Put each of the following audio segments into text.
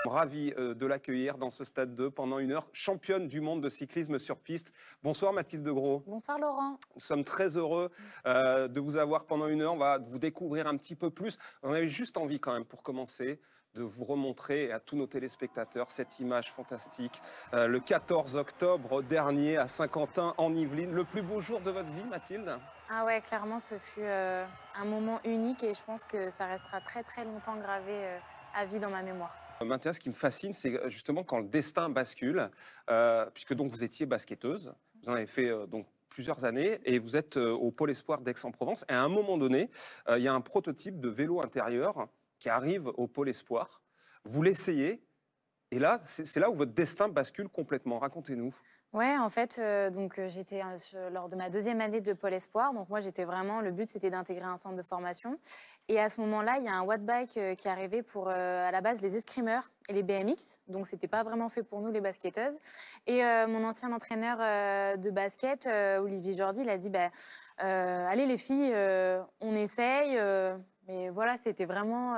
Ravi de l'accueillir dans ce stade 2 pendant 1 heure, championne du monde de cyclisme sur piste. Bonsoir Mathilde Gros. Bonsoir Laurent. Nous sommes très heureux de vous avoir pendant 1 heure. On va vous découvrir un petit peu plus. On avait juste envie quand même pour commencer de vous remontrer à tous nos téléspectateurs cette image fantastique. Le 14 octobre dernier à Saint-Quentin en Yvelines, le plus beau jour de votre vie Mathilde? Ah ouais, clairement ce fut un moment unique et je pense que ça restera très très longtemps gravé à vie dans ma mémoire. Maintenant, ce qui me fascine, c'est justement quand le destin bascule, puisque donc vous étiez basketteuse, vous en avez fait donc plusieurs années, et vous êtes au Pôle Espoir d'Aix-en-Provence. Et à un moment donné, il y a un prototype de vélo intérieur qui arrive au Pôle Espoir. Vous l'essayez, et là, c'est là où votre destin bascule complètement. Racontez-nous. Ouais, en fait, j'étais lors de ma 2e année de Pôle Espoir. Donc moi, j'étais vraiment, le but, c'était d'intégrer un centre de formation. Et à ce moment-là, il y a un wattbike qui arrivait pour, à la base, les escrimeurs et les BMX. Donc c'était pas vraiment fait pour nous, les basketteuses. Et mon ancien entraîneur de basket, Olivier Jordi, il a dit, allez les filles, on essaye. Mais voilà, c'était vraiment...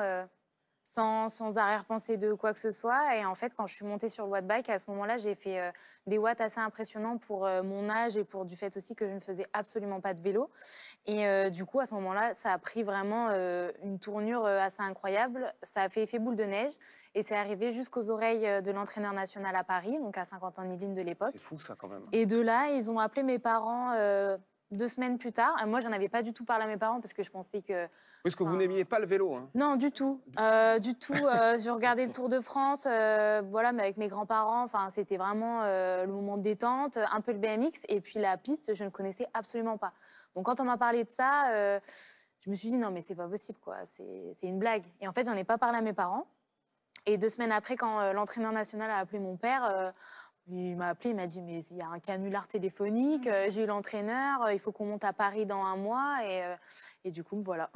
sans arrière-pensée de quoi que ce soit. Et en fait, quand je suis montée sur le wattbike, à ce moment-là, j'ai fait des watts assez impressionnants pour mon âge et pour du fait aussi que je ne faisais absolument pas de vélo. Et du coup, à ce moment-là, ça a pris vraiment une tournure assez incroyable. Ça a fait effet boule de neige et c'est arrivé jusqu'aux oreilles de l'entraîneur national à Paris, donc à Saint-Quentin-en-Yvelines de l'époque. C'est fou ça quand même. Et de là, ils ont appelé mes parents 2 semaines plus tard. Moi, j'en avais pas du tout parlé à mes parents parce que je pensais que... Parce que vous n'aimiez pas le vélo, hein? Non, du tout. Du tout. Je regardais le Tour de France, voilà, mais avec mes grands-parents. Enfin, c'était vraiment le moment de détente, un peu le BMX. Et puis la piste, je ne connaissais absolument pas. Donc quand on m'a parlé de ça, je me suis dit non, mais c'est pas possible, quoi. C'est une blague. Et en fait, j'en ai pas parlé à mes parents. Et 2 semaines après, quand l'entraîneur national a appelé mon père, il m'a appelé, il m'a dit mais il y a un canular téléphonique, j'ai eu l'entraîneur, il faut qu'on monte à Paris dans 1 mois. Et du coup, voilà.